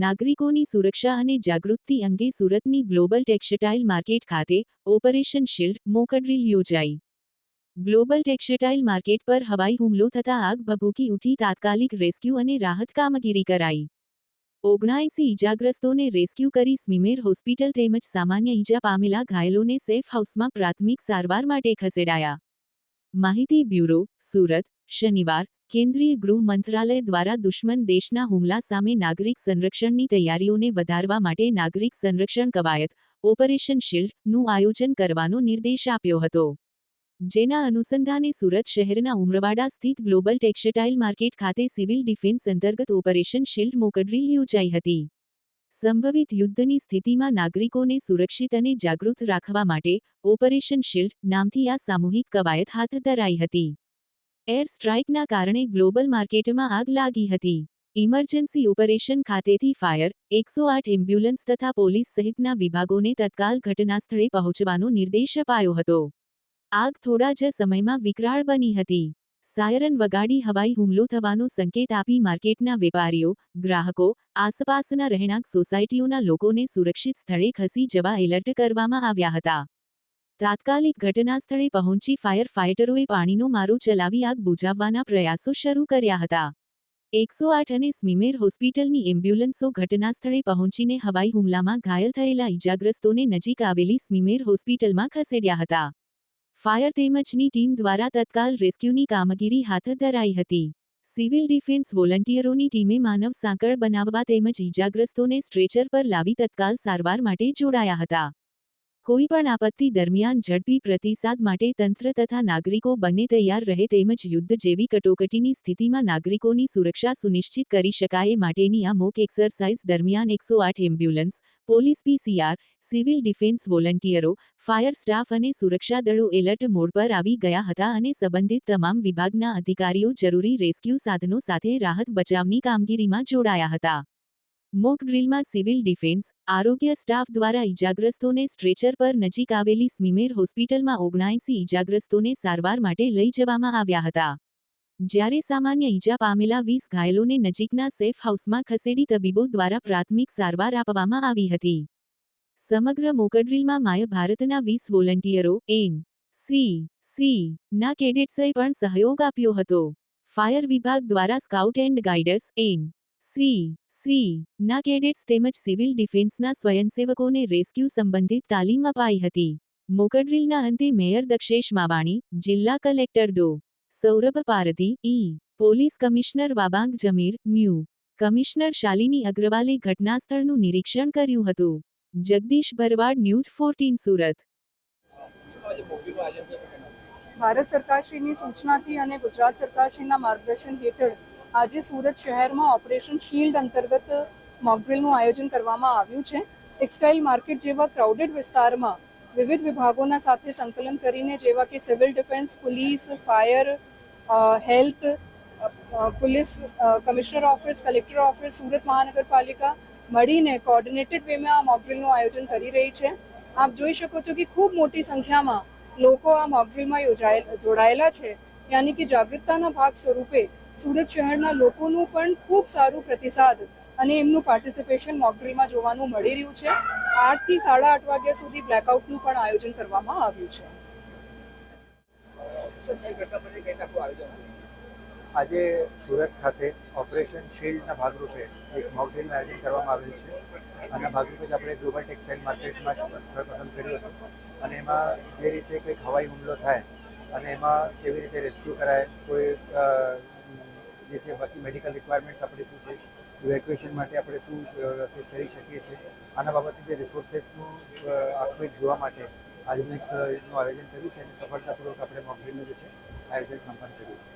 નાગરિકોની સુરક્ષા અને જાગૃતિ અંગે સુરતની ગ્લોબલ ટેક્સટાઇલ માર્કેટ ખાતે ઓપરેશન શિલ્ડ મોકડ્રીલ યોજાઈ. ગ્લોબલ ટેક્સટાઇલ માર્કેટ પર હવાઈ હુમલો થતાં આગ ભભૂકી ઉઠી. તાત્કાલિક રેસ્ક્યુ અને રાહત કામગીરી કરાઈ. 79 ઇજાગ્રસ્તોને રેસ્ક્યુ કરી સ્મીમેર હોસ્પિટલ તેમજ સામાન્ય ઈજા પામેલા ઘાયલોને સેફ હાઉસમાં પ્રાથમિક સારવાર માટે ખસેડાયા. માહિતી બ્યુરો, સુરત. શનિવાર, કેન્દ્રીય ગૃહ મંત્રાલય દ્વારા દુશ્મન દેશના હુમલા સામે નાગરિક સંરક્ષણની તૈયારીઓને વધારવા માટે નાગરિક સંરક્ષણ કવાયત ઓપરેશન શિલ્ડ નું આયોજન કરવાનો નિર્દેશ આપ્યો હતો. જેના અનુસંધાને સુરત શહેરના ઉમરવાડા સ્થિત ગ્લોબલ ટેક્સટાઇલ માર્કેટ ખાતે સિવિલ ડિફેન્સ અંતર્ગત ઓપરેશન શિલ્ડ મોકડ્રીલ યોજાઈ હતી. સંભવિત યુદ્ધની સ્થિતિમાં નાગરિકોને સુરક્ષિત અને જાગૃત રાખવા માટે ઓપરેશન શિલ્ડ નામથી આ સામૂહિક કવાયત હાથ ધરાઈ હતી. એર સ્ટ્રાઇકના કારણે ગ્લોબલ માર્કેટમાં આગ લાગી હતી. ઇમરજન્સી ઓપરેશન ખાતેથી ફાયર, 108 એમ્બ્યુલન્સ તથા પોલીસ સહિતના વિભાગોને તત્કાલ ઘટનાસ્થળે પહોંચવાનો નિર્દેશ અપાયો હતો. આગ થોડા જ સમયમાં વિકરાળ બની હતી. સાયરન વગાડી હવાઈ હુમલો થવાનો સંકેત આપી માર્કેટના વેપારીઓ, ગ્રાહકો, આસપાસના રહેણાંક સોસાયટીઓના લોકોને સુરક્ષિત સ્થળે ખસી જવા એલર્ટ કરવામાં આવ્યા હતા. તાત્કાલિક ઘટનાસ્થળે પહોંચી ફાયર ફાઇટરોએ પાણીનો મારો ચલાવી આગ બુઝાવવાના પ્રયાસો શરૂ કર્યા હતા. 108 અને સ્મીમેર હોસ્પિટલની એમ્બ્યુલન્સો ઘટનાસ્થળે પહોંચીને હવાઈ હુમલામાં ઘાયલ થયેલા ઇજાગ્રસ્તોને નજીક આવેલી સ્મીમેર હોસ્પિટલમાં ખસેડ્યા હતા. ફાયર તેમજની ટીમ દ્વારા તત્કાલ રેસ્ક્યુની કામગીરી હાથ ધરાઈ હતી. સિવિલ ડિફેન્સ વોલન્ટિયરોની ટીમે માનવ સાંકળ બનાવવા તેમજ ઇજાગ્રસ્તોને સ્ટ્રેચર પર લાવી તત્કાલ સારવાર માટે જોડાયા હતા. કોઈપણ આપત્તિ દરમિયાન ઝડપી પ્રતિસાદ માટે તંત્ર તથા નાગરિકો બંને તૈયાર રહે તેમજ યુદ્ધ જેવી કટોકટીની સ્થિતિમાં નાગરિકોની સુરક્ષા સુનિશ્ચિત કરી શકાય એ માટેની આ મોક એક્સરસાઇઝ દરમિયાન 108 ambulance, police PCR, civil defence વોલન્ટિયરો, ફાયર સ્ટાફ અને સુરક્ષા દળો એલર્ટ મોડ પર આવી ગયા હતા અને સંબંધિત તમામ વિભાગના અધિકારીઓ જરૂરી રેસ્ક્યુ સાધનો સાથે રાહત બચાવની કામગીરીમાં જોડાયા હતા. મોક ડ્રીલમાં સિવિલ ડિફેન્સ, આરોગ્ય સ્ટાફ દ્વારા ઇજાગ્રસ્તોને સ્ટ્રેચર પર નજીક આવેલી સ્મીમેર હોસ્પિટલમાં 79 ઇજાગ્રસ્તોને સારવાર માટે લઈ જવામાં આવ્યા હતા. જ્યારે સામાન્ય ઈજા પામેલા 20 ઘાયલોને નજીકના સેફ હાઉસમાં ખસેડી તબીબો દ્વારા પ્રાથમિક સારવાર આપવામાં આવી હતી. સમગ્ર મોકડ્રીલમાં માય ભારતના 20 વોલન્ટિયરો, એન.સી.સી. ના કેડેટ્સે પણ સહયોગ આપ્યો હતો. ફાયર વિભાગ દ્વારા સ્કાઉટ એન્ડ ગાઇડર્સ, એન.સી.સી. ના કેડેટ્સ તેમજ સિવિલ ડિફેન્સના સ્વયંસેવકોને રેસ્ક્યુ સંબંધિત તાલીમ અપાઈ હતી. મોકડ્રીલના અંતે મેયર દક્ષેશ માવાણી, જિલ્લા કલેક્ટર ડો. સૌરભ પારધી, પોલીસ કમિશનર વાબાંગ જમીર, મ્યુ. કમિશનર શાલિની અગ્રવાલે ઘટનાસ્થળનું નિરીક્ષણ કર્યું હતું. જગદીશ ભરવાડ, ન્યૂઝ 14 સુરત. ભારત સરકારશ્રીની સૂચનાથી અને ગુજરાત સરકારશ્રીના માર્ગદર્શન હેઠળ આજે સુરત શહેરમાં ઓપરેશન શિલ્ડ અંતર્ગત મોકડ્રીલનું આયોજન કરવામાં આવ્યું છે. ટેક્સટાઇલ માર્કેટ જેવા ક્રાઉડેડ વિસ્તારમાં વિવિધ વિભાગોના સાથે સંકલન કરીને જેવા કે civil defence, police, fire, health, police commissioner office, collector office, Surat મહાનગરપાલિકા મળીને કોઓર્ડિનેટેડ વેમાં આ મોકડ્રીલનું આયોજન કરી રહી છે. આપ જોઈ શકો છો કે ખૂબ મોટી સંખ્યામાં લોકો આ મોકડ્રીલમાં જોડાયેલા છે. યાની કે જાગૃતતાના ભાગ સ્વરૂપે સુરત શહેરના લોકોનું પણ ખૂબ સારું પ્રતિસાદ અને એમનું પાર્ટિસિપેશન મોકડ્રીલમાં જોવાનું મળી રહ્યું છે. 8 થી 8:30 વાગ્યા સુધી બ્લેકઆઉટનું પણ આયોજન કરવામાં આવ્યું છે. આજે સુરત ખાતે ઓપરેશન શિલ્ડના ભાગરૂપે એક મોકડ્રીલનું આયોજન કરવામાં આવેલું છે. આના ભાગરૂપે જ આપણે ગ્લોબલ ટેક્સટાઇલ માર્કેટમાં સ્થળ પસંદ કર્યું હતું અને એમાં જે રીતે કંઈક હવાઈ હુમલો થાય અને એમાં કેવી રીતે રેસ્ક્યુ કરાય, કોઈ જે છે બાકી મેડિકલ રિક્વાયરમેન્ટ આપણે શું છે, ઇવેક્યુએશન માટે આપણે શું વ્યવસ્થિત કરી શકીએ છીએ, આના બાબતે જે રિસોર્સેસનું આખું જોવા માટે આજનું એક આયોજન કર્યું છે અને સફળતાપૂર્વક આપણે મોકડ્રીલનું જે છે આયોજન સંપન્ન કર્યું છે.